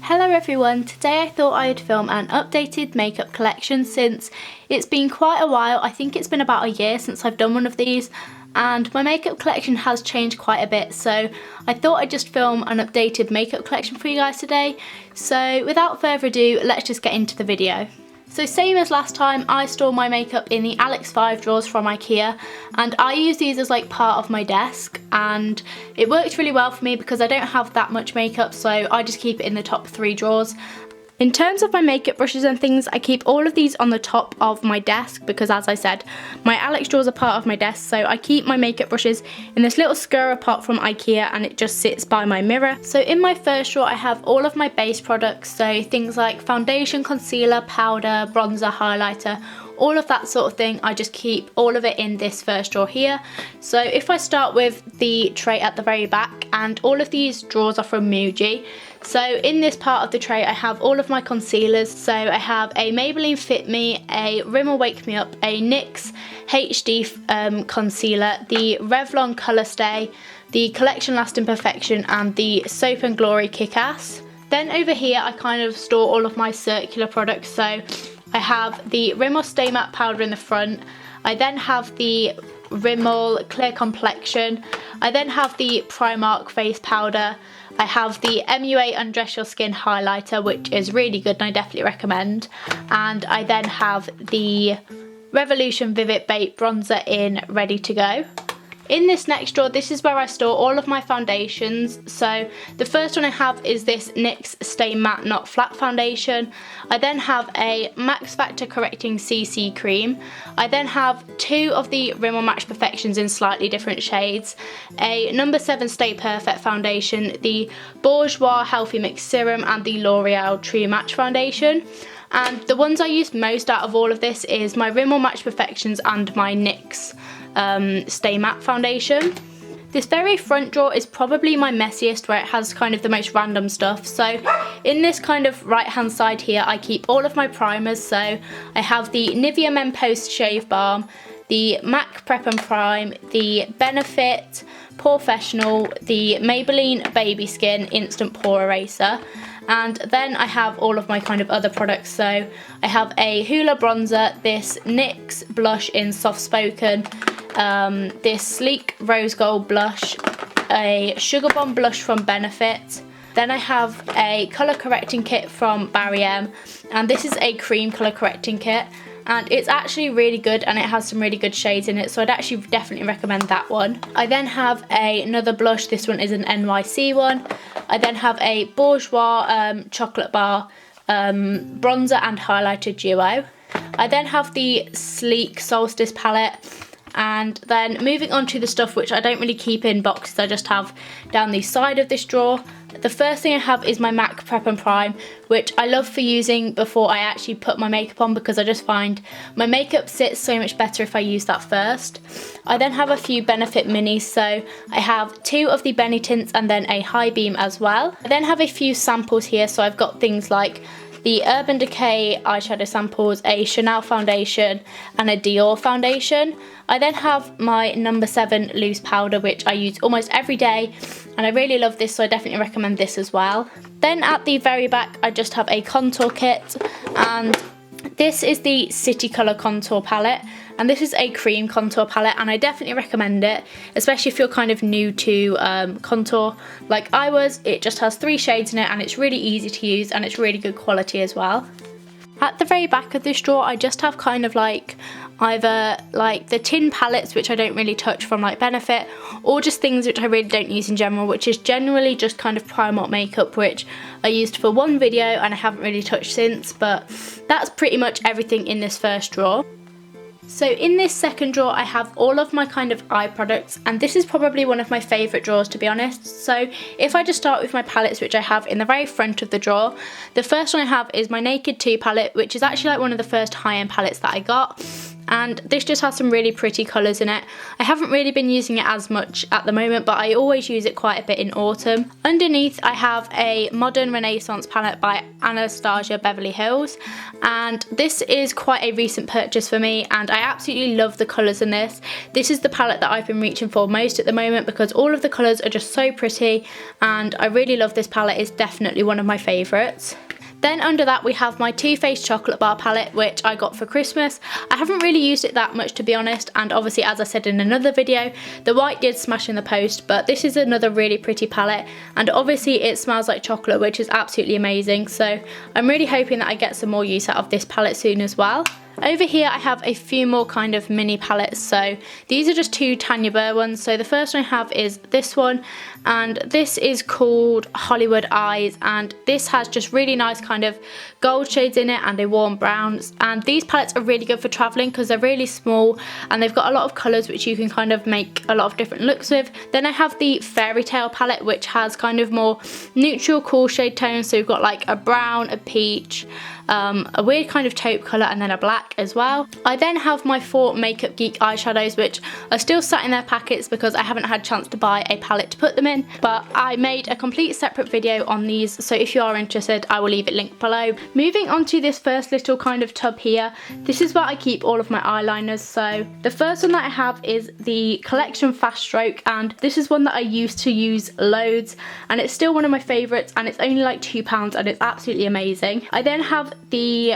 Hello everyone, today I thought I'd film an updated makeup collection since it's been quite a while. I think it's been about a year since I've done one of these and my makeup collection has changed quite a bit, so I thought I'd just film an updated makeup collection for you guys today. So without further ado, let's just get into the video. So same as last time, I store my makeup in the Alex 5 drawers from IKEA, and I use these as like part of my desk, and it works really well for me because I don't have that much makeup, so I just keep it in the top 3 drawers. In terms of my makeup brushes and things, I keep all of these on the top of my desk because, as I said, my Alex drawers are part of my desk, so I keep my makeup brushes in this little square pot from IKEA and it just sits by my mirror. So in my first drawer I have all of my base products, so things like foundation, concealer, powder, bronzer, highlighter, all of that sort of thing. I just keep all of it in this first drawer here. So if I start with the tray at the very back, and all of these drawers are from Muji. So in this part of the tray I have all of my concealers. So I have a Maybelline Fit Me, a Rimmel Wake Me Up, a NYX HD concealer, the Revlon Colour Stay, the Collection Lasting Perfection, and the Soap and Glory Kick-Ass. Then over here I kind of store all of my circular products. So I have the Rimmel Stay Matte Powder in the front. I then have the Rimmel Clear Complexion. I then have the Primark Face Powder. I have the MUA Undress Your Skin Highlighter, which is really good and I definitely recommend. And I then have the Revolution Vivid Bait Bronzer in Ready to Go. In this next drawer, this is where I store all of my foundations. So the first one I have is this NYX Stay Matte Not Flat Foundation. I then have a Max Factor Correcting CC Cream. I then have 2 of the Rimmel Match Perfections in slightly different shades. A No. 7 Stay Perfect Foundation, the Bourjois Healthy Mix Serum, and the L'Oreal True Match Foundation. And the ones I use most out of all of this is my Rimmel Match Perfections and my NYX Stay Matte Foundation. This very front drawer is probably my messiest, where it has kind of the most random stuff. So in this kind of right hand side here I keep all of my primers. So I have the Nivea Men Post Shave Balm, the MAC Prep and Prime, the Benefit Professional, the Maybelline Baby Skin Instant Pore Eraser, and then I have all of my kind of other products. So I have a Hoola bronzer, this NYX blush in Soft Spoken, this sleek rose gold blush, a Sugar Bomb blush from Benefit. Then I have a colour correcting kit from Barry M, and this is a cream colour correcting kit, and it's actually really good and it has some really good shades in it, so I'd actually definitely recommend that one. I then have another blush. This one is an NYC one. I then have a Bourjois Chocolate Bar bronzer and highlighter duo. I then have the sleek Solstice palette. And then moving on to the stuff which I don't really keep in boxes, I just have down the side of this drawer. The first thing I have is my MAC Prep and Prime, which I love for using before I actually put my makeup on because I just find my makeup sits so much better if I use that first. I then have a few Benefit minis, so I have 2 of the Benny tints and then a High Beam as well. I then have a few samples here, so I've got things like the Urban Decay eyeshadow samples, a Chanel foundation, and a Dior foundation. I then have my No. 7 loose powder, which I use almost every day, and I really love this, so I definitely recommend this as well. Then at the very back I just have a contour kit, and this is the City Colour Contour Palette, and this is a cream contour palette, and I definitely recommend it, especially if you're kind of new to contour like I was. It just has 3 shades in it and it's really easy to use and it's really good quality as well. At the very back of this drawer I just have kind of like either like the tin palettes, which I don't really touch, from like Benefit, or just things which I really don't use in general, which is generally just kind of Primark makeup, which I used for one video and I haven't really touched since. But that's pretty much everything in this first drawer. So in this second drawer I have all of my kind of eye products, and this is probably one of my favourite drawers, to be honest. So if I just start with my palettes, which I have in the very front of the drawer, the first one I have is my Naked 2 palette, which is actually like one of the first high-end palettes that I got. and this just has some really pretty colours in it. I haven't really been using it as much at the moment, but I always use it quite a bit in autumn. Underneath I have a Modern Renaissance palette by Anastasia Beverly Hills, and this is quite a recent purchase for me, and I absolutely love the colours in this. This is the palette that I've been reaching for most at the moment because all of the colours are just so pretty, and I really love this palette. It's definitely one of my favourites. Then under that we have my Too Faced chocolate bar palette, which I got for Christmas. I haven't really used it that much, to be honest, and obviously, as I said in another video, the white did smash in the post, but this is another really pretty palette, and obviously it smells like chocolate, which is absolutely amazing, so I'm really hoping that I get some more use out of this palette soon as well. Over here I have a few more kind of mini palettes, so these are just two Tanya Burr ones. So the first one I have is this one, and this is called Hollywood Eyes, and this has just really nice kind of gold shades in it and a warm brown, and these palettes are really good for travelling because they're really small and they've got a lot of colours which you can kind of make a lot of different looks with. Then I have the Fairy Tale palette, which has kind of more neutral cool shade tones, so we've got like a brown, a peach, a weird kind of taupe colour, and then a black as well. I then have my 4 Makeup Geek eyeshadows, which are still sat in their packets because I haven't had a chance to buy a palette to put them in, but I made a complete separate video on these, so if you are interested I will leave it linked below. Moving on to this first little kind of tub here, this is where I keep all of my eyeliners. So the first one that I have is the Collection Fast Stroke, and this is one that I used to use loads, and it's still one of my favourites, and it's only like £2 and it's absolutely amazing. I then have the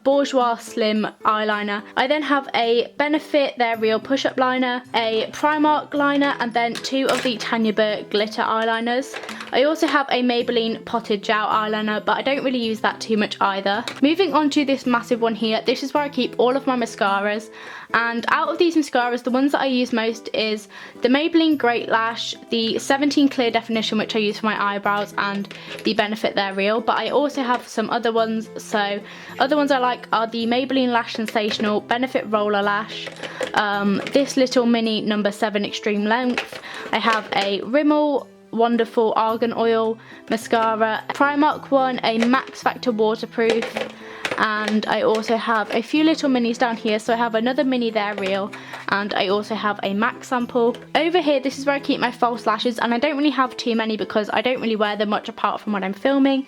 Bourjois Slim eyeliner. I then have a Benefit They're Real push-up liner, a Primark liner, and then 2 of the Tanya Burr glitter eyeliners. I also have a Maybelline Potted Gel eyeliner, but I don't really use that too much either. Moving on to this massive one here, this is where I keep all of my mascaras, and out of these mascaras, the ones that I use most is the Maybelline Great Lash, the 17 Clear Definition, which I use for my eyebrows, and the Benefit They're Real, but I also have some other ones. So other ones I like are the Maybelline Lash Sensational, Benefit Roller Lash, this little mini number 7 Extreme Length. I have a Rimmel Wonderful Argan Oil mascara, Primark one, a Max Factor Waterproof, and I also have a few little minis down here. So I have another mini They're Real, and I also have a MAC sample. Over here, this is where I keep my false lashes, and I don't really have too many because I don't really wear them much apart from when I'm filming.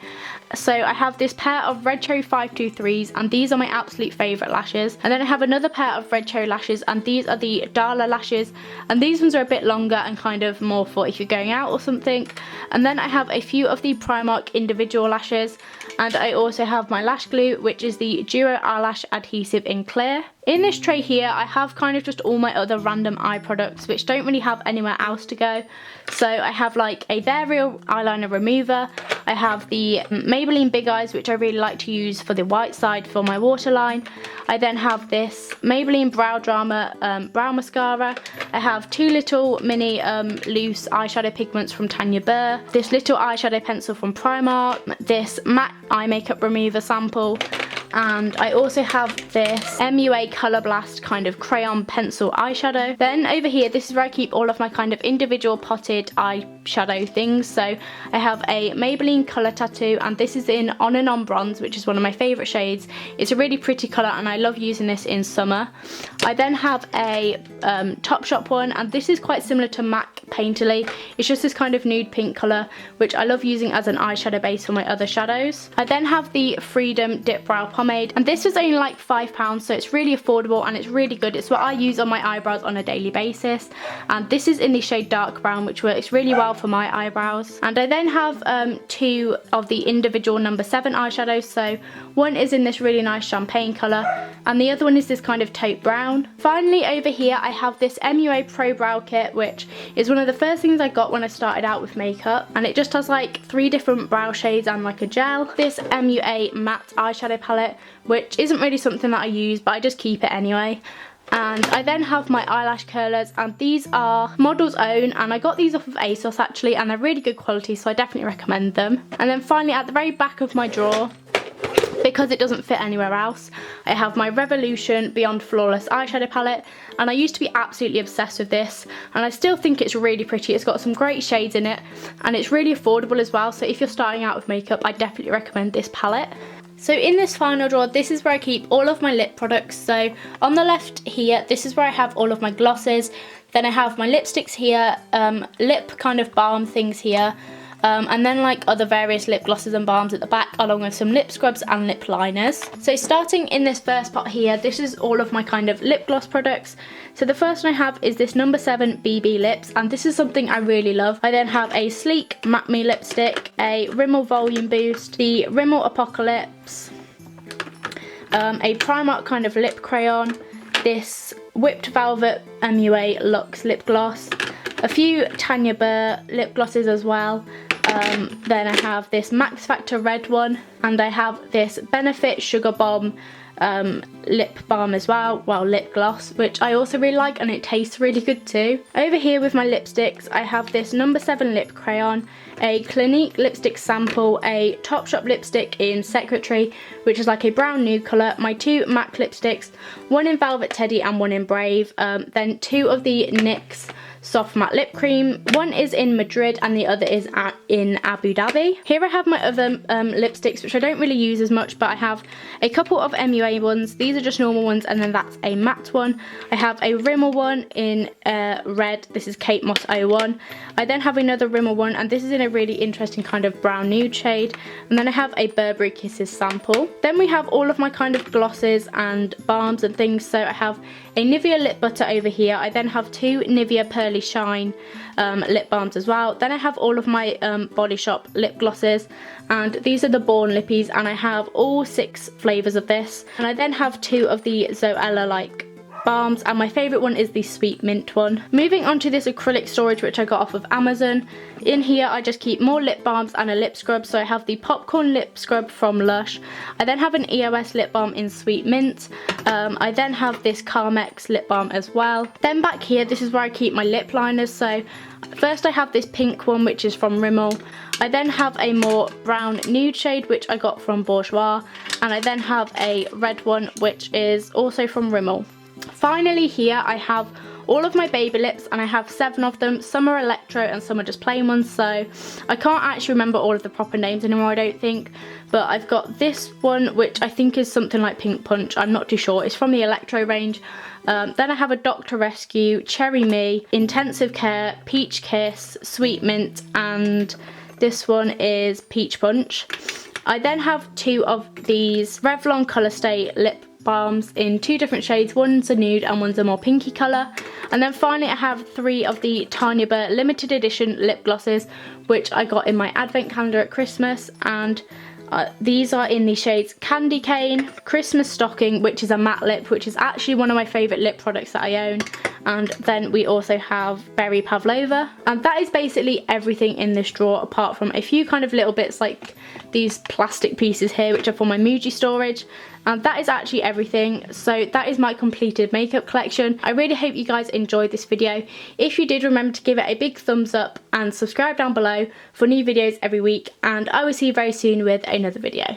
So I have this pair of Red Cherry 523s, and these are my absolute favourite lashes. And then I have another pair of Red Cherry lashes, and these are the Darla lashes, and these ones are a bit longer and kind of more for if you're going out or something. And then I have a few of the Primark individual lashes, and I also have my lash glue, which is the Duo Eyelash Adhesive in Clear. In this tray here, I have kind of just all my other random eye products which don't really have anywhere else to go. So I have like a They're Real eyeliner remover, I have the Maybelline Big Eyes, which I really like to use for the white side for my waterline. I then have this Maybelline Brow Drama brow mascara. I have 2 little mini loose eyeshadow pigments from Tanya Burr, this little eyeshadow pencil from Primark, this matte eye makeup remover sample, and I also have this MUA Colour Blast kind of crayon pencil eyeshadow. Then over here, this is where I keep all of my kind of individual potted eyeshadow things. So I have a Maybelline Colour Tattoo, and this is in On and On Bronze, which is one of my favourite shades. It's a really pretty colour and I love using this in summer. I then have a Topshop one, and this is quite similar to MAC Painterly. It's just this kind of nude pink colour, which I love using as an eyeshadow base for my other shadows. I then have the Freedom Dip Brow Pomade, and this was only like £5, so it's really affordable and it's really good. It's what I use on my eyebrows on a daily basis, and this is in the shade Dark Brown, which works really well for my eyebrows. And I then have 2 of the individual number 7 eyeshadows. So one is in this really nice champagne colour, and the other one is this kind of taupe brown. Finally, over here I have this MUA Pro Brow Kit, which is one of the first things I got when I started out with makeup, and it just has like 3 different brow shades and like a gel. This MUA Matte Eyeshadow Palette, which isn't really something that I use, but I just keep it anyway. And I then have my eyelash curlers, and these are Model's Own, and I got these off of ASOS actually, and they're really good quality, so I definitely recommend them. And then finally, at the very back of my drawer, because it doesn't fit anywhere else, I have my Revolution Beyond Flawless eyeshadow palette, and I used to be absolutely obsessed with this, and I still think it's really pretty. It's got some great shades in it, and it's really affordable as well, so if you're starting out with makeup, I definitely recommend this palette. So in this final drawer, this is where I keep all of my lip products. So on the left here, this is where I have all of my glosses. Then I have my lipsticks here, lip kind of balm things here, and then like other various lip glosses and balms at the back, along with some lip scrubs and lip liners. So starting in this first pot here, this is all of my kind of lip gloss products. So the first one I have is this No. 7 BB Lips, and this is something I really love. I then have a Sleek Matte Me lipstick, a Rimmel Volume Boost, the Rimmel Apocalypse, a Primark kind of lip crayon, this Whipped Velvet MUA Luxe lip gloss, a few Tanya Burr lip glosses as well. Then I have this Max Factor red one, and I have this Benefit Sugar Bomb lip balm as well, lip gloss, which I also really like, and it tastes really good too. Over here with my lipsticks, I have this No. 7 lip crayon, a Clinique lipstick sample, a Topshop lipstick in Secretary, which is like a brown nude colour, my 2 MAC lipsticks, one in Velvet Teddy and one in Brave, then 2 of the NYX soft matte lip cream. One is in Madrid and the other is in Abu Dhabi. Here I have my other lipsticks, which I don't really use as much, but I have a couple of MUA ones. These are just normal ones, and then that's a matte one. I have a Rimmel one in red. This is Kate Moss 01. I then have another Rimmel one, and this is in a really interesting kind of brown nude shade. And then I have a Burberry Kisses sample. Then we have all of my kind of glosses and balms and things. So I have a Nivea lip butter over here. I then have 2 Nivea Pearly Shine lip balms as well. Then I have all of my Body Shop lip glosses, and these are the Born Lippies, and I have all 6 flavours of this. And I then have 2 of the Zoella like balms, and my favourite one is the Sweet Mint one. Moving on to this acrylic storage, which I got off of Amazon. In here I just keep more lip balms and a lip scrub. So I have the Popcorn lip scrub from Lush. I then have an EOS lip balm in Sweet Mint. I then have this Carmex lip balm as well. Then back here, this is where I keep my lip liners. So first I have this pink one, which is from Rimmel. I then have a more brown nude shade, which I got from Bourjois, and I then have a red one, which is also from Rimmel. Finally here I have all of my baby lips, and I have 7 of them. Some are electro and some are just plain ones, so I can't actually remember all of the proper names anymore, I don't think. But I've got this one, which I think is something like Pink Punch, I'm not too sure. It's from the electro range. Then I have a Dr. Rescue, Cherry Me, Intensive Care, Peach Kiss, Sweet Mint, and this one is Peach Punch. I then have 2 of these Revlon Colour Stay lip balms in 2 different shades. One's a nude and one's a more pinky colour. And then finally I have 3 of the Tanya Burr limited edition lip glosses, which I got in my advent calendar at Christmas, and these are in the shades Candy Cane, Christmas Stocking, which is a matte lip, which is actually one of my favourite lip products that I own. And then we also have Berry Pavlova. And that is basically everything in this drawer, apart from a few kind of little bits like these plastic pieces here, which are for my Muji storage. And that is actually everything. So that is my completed makeup collection. I really hope you guys enjoyed this video. If you did, remember to give it a big thumbs up and subscribe down below for new videos every week, and I will see you very soon with another video.